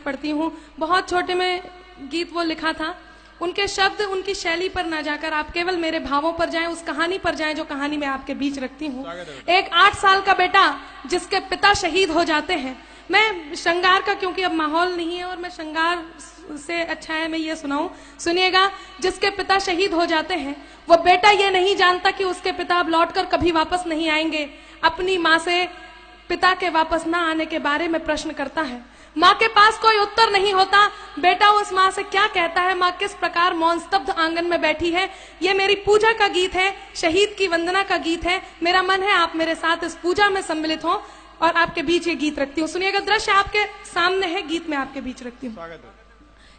पढ़ती हूँ। बहुत छोटे में गीत वो लिखा था, उनके शब्द उनकी शैली पर ना जाकर आप केवल मेरे भावों पर जाएं, उस कहानी पर जाएं जो कहानी मैं आपके बीच रखती हूँ। एक 8 साल का बेटा जिसके पिता शहीद हो जाते हैं। मैं श्रृंगार का, क्योंकि अब माहौल नहीं है और मैं श्रृंगार से अच्छा है मैं ये सुनाऊं, सुनिएगा। जिसके पिता शहीद हो जाते हैं वो बेटा ये नहीं जानता कि उसके पिता अब लौटकर कभी वापस नहीं आएंगे। अपनी माँ से पिता के वापस ना आने के बारे में प्रश्न करता है। माँ के पास कोई उत्तर नहीं होता। बेटा उस माँ से क्या कहता है, माँ किस प्रकार मौन स्तब्ध आंगन में बैठी है। ये मेरी पूजा का गीत है, शहीद की वंदना का गीत है। मेरा मन है आप मेरे साथ इस पूजा में सम्मिलित हो और आपके बीच ये गीत रखती हूँ। सुनिएगा, दृश्य आपके सामने है, गीत में आपके बीच रखती हूँ।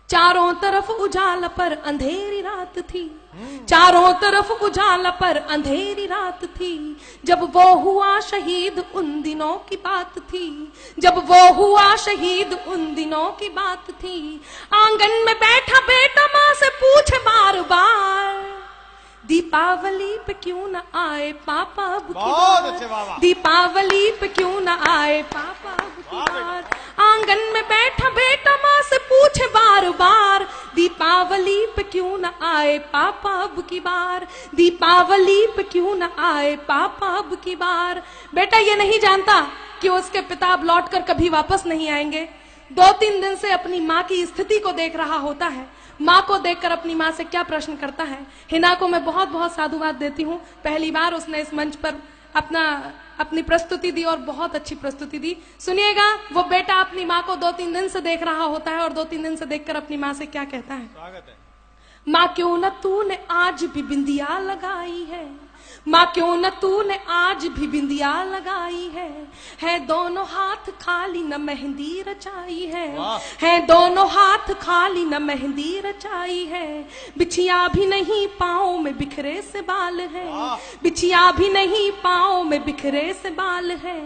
चारों तरफ उजाला पर अंधेरी रात थी, चारों तरफ उजाला पर अंधेरी रात थी। जब वो हुआ शहीद उन दिनों की बात थी, जब वो हुआ शहीद उन दिनों की बात थी। आंगन में बैठा बेटा माँ से पूछे बार बार, दीपावली पे क्यों न आए पापा अब की बार, दीपावली पे क्यों न आए पापा अब की बार। आंगन में बैठा बेटा माँ से पूछे बार बार, दीपावली पे क्यों न आए पापा अब की बार, दीपावली पे क्यों न आए पापा अब की बार। बेटा ये नहीं जानता कि उसके पिता अब लौटकर कभी वापस नहीं आएंगे। 2-3 दिन से अपनी माँ की स्थिति को देख रहा होता है। माँ को देखकर अपनी माँ से क्या प्रश्न करता है। हिना को मैं बहुत बहुत साधुवाद देती हूँ। पहली बार उसने इस मंच पर अपनी प्रस्तुति दी और बहुत अच्छी प्रस्तुति दी। सुनिएगा, वो बेटा अपनी माँ को 2-3 दिन से देख रहा होता है और 2-3 दिन से देखकर अपनी माँ से क्या कहता है। स्वागत है। माँ क्यों न तूने आज भी बिंदिया लगाई है, माँ क्यों न तूने आज भी बिंदिया लगाई है दोनों हाथ खाली न मेहंदी रचाई है दोनों हाथ खाली न मेहंदी रचाई है। बिछिया भी नहीं पाँव में बिखरे से बाल है, बिछिया भी नहीं पाँव में बिखरे से बाल है।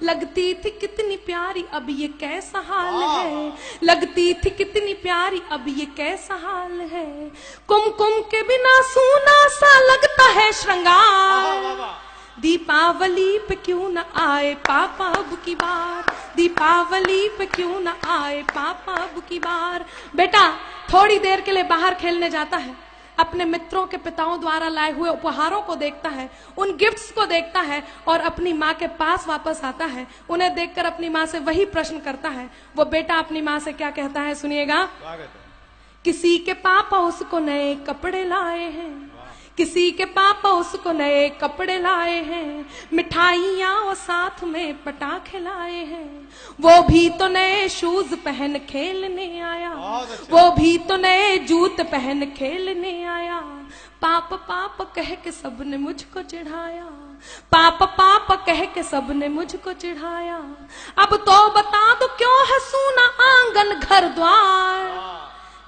लगती थी कितनी प्यारी अब ये कैसा हाल है, लगती थी कितनी प्यारी अब ये कैसा हाल है। कुमकुम के बिना सूना सा लगता है श्रृंगार, दीपावली पे क्यों न आए पापा अब की बार, दीपावली पे क्यों न आए पापा अब की बार। बेटा थोड़ी देर के लिए बाहर खेलने जाता है, अपने मित्रों के पिताओं द्वारा लाए हुए उपहारों को देखता है, उन गिफ्ट्स को देखता है और अपनी माँ के पास वापस आता है। उन्हें देखकर अपनी माँ से वही प्रश्न करता है। वो बेटा अपनी माँ से क्या कहता है, सुनिएगा। किसी के पापा उसको नए कपड़े लाए हैं, किसी के पापा उसको नए कपड़े लाए हैं, मिठाइयाँ और साथ में पटाखे लाए हैं। वो भी तो नए शूज पहन खेलने आया, वो भी तो नए जूते पहन खेलने आया। पापा पापा कह के सबने मुझको चिढ़ाया, पापा पापा कह के सबने मुझको चिढ़ाया। अब तो बता दो क्यों है सूना आंगन घर द्वार,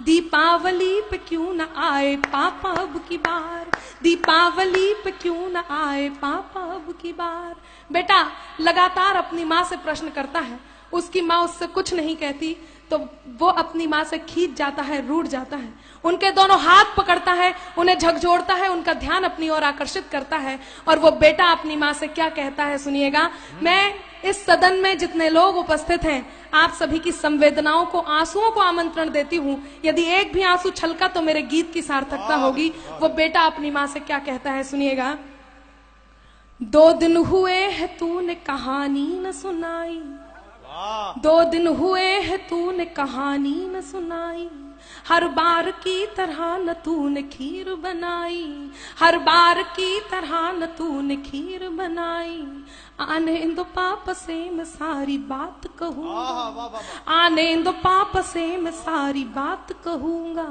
दीपावली पे क्यों न आए पापा अब की बार, दीपावली पे क्यों न आए पापा अब की बार। बेटा लगातार अपनी माँ से प्रश्न करता है। उसकी माँ उससे कुछ नहीं कहती तो वो अपनी माँ से खींच जाता है, रूठ जाता है। उनके दोनों हाथ पकड़ता है, उन्हें झकझोरता है, उनका ध्यान अपनी ओर आकर्षित करता है। और वो बेटा अपनी माँ से क्या कहता है, सुनिएगा। मैं इस सदन में जितने लोग उपस्थित हैं, आप सभी की संवेदनाओं को, आंसुओं को आमंत्रण देती हूँ। यदि एक भी आंसू छलका तो मेरे गीत की सार्थकता होगी। वो बेटा अपनी माँ से क्या कहता है, सुनिएगा। 2 दिन हुए है तूने कहानी न सुनाई, 2 दिन हुए है तूने कहानी न सुनाई। हर बार की तरह न तूने खीर बनाई, हर बार की तरह न तूने खीर बनाई। आने दो पापा से मैं सारी बात कहूँगा, आने दो पापा से मैं सारी बात कहूँगा।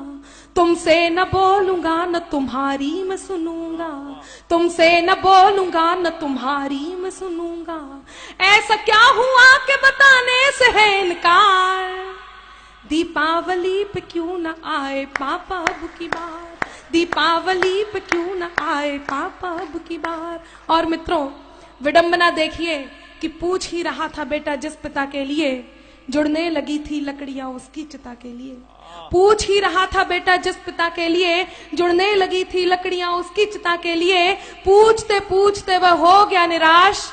तुमसे न बोलूंगा न तुम्हारी मैं सुनूंगा, तुमसे न बोलूंगा न तुम्हारी मैं सुनूंगा। ऐसा क्या हुआ कि बताने से है इनकार, दीपावली पे क्यों न आए पापा अब की बार, दीपावली पे क्यों न आए पापा अब की बार। और मित्रों विडंबना देखिए कि पूछ ही रहा था बेटा जिस पिता के लिए, जुड़ने लगी थी लकड़ियां उसकी चिता के लिए। पूछ ही रहा था बेटा जिस पिता के लिए, जुड़ने लगी थी लकड़ियां उसकी चिता के लिए। पूछते पूछते वह हो गया निराश,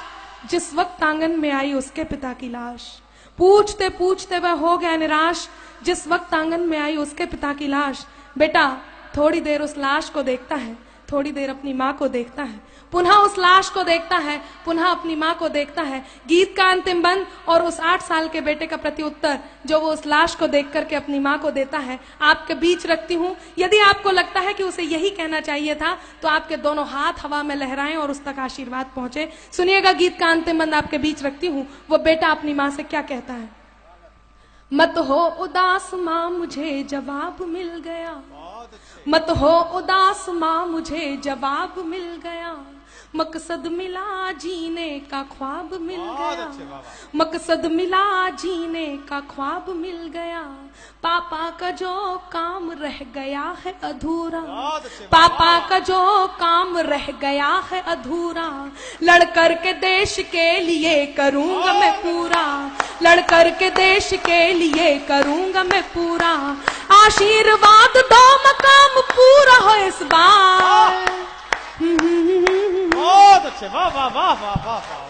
जिस वक्त आंगन में आई उसके पिता की लाश। पूछते पूछते वह हो गया निराश। जिस वक्त आंगन में आई उसके पिता की लाश। बेटा थोड़ी देर उस लाश को देखता है, थोड़ी देर अपनी माँ को देखता है, पुनः उस लाश को देखता है, पुनः अपनी माँ को देखता है। गीत का अंतिम बंद और उस 8 साल के बेटे का प्रत्युत्तर जो वो उस लाश को देख करके अपनी माँ को देता है, आपके बीच रखती हूँ। यदि आपको लगता है कि उसे यही कहना चाहिए था तो आपके दोनों हाथ हवा में लहराएं और उस तक आशीर्वाद पहुंचे। सुनिएगा गीत का अंतिम बंद आपके बीच रखती हूँ। वो बेटा अपनी माँ से क्या कहता है। मत हो उदास माँ मुझे जवाब मिल गया, मत हो उदास माँ मुझे जवाब मिल गया, मकसद मिला जीने का ख्वाब मिल गया, मकसद मिला जीने का ख्वाब मिल गया। पापा का जो काम रह गया है अधूरा, पापा का जो काम रह गया है अधूरा, लड़ कर के देश के लिए करूंगा मैं पूरा, लड़ कर के देश के लिए करूंगा मैं पूरा। आशीर्वाद दो मकाम पूरा हो इस बार। बहुत अच्छे, वाह वाह वाह वाह वाह।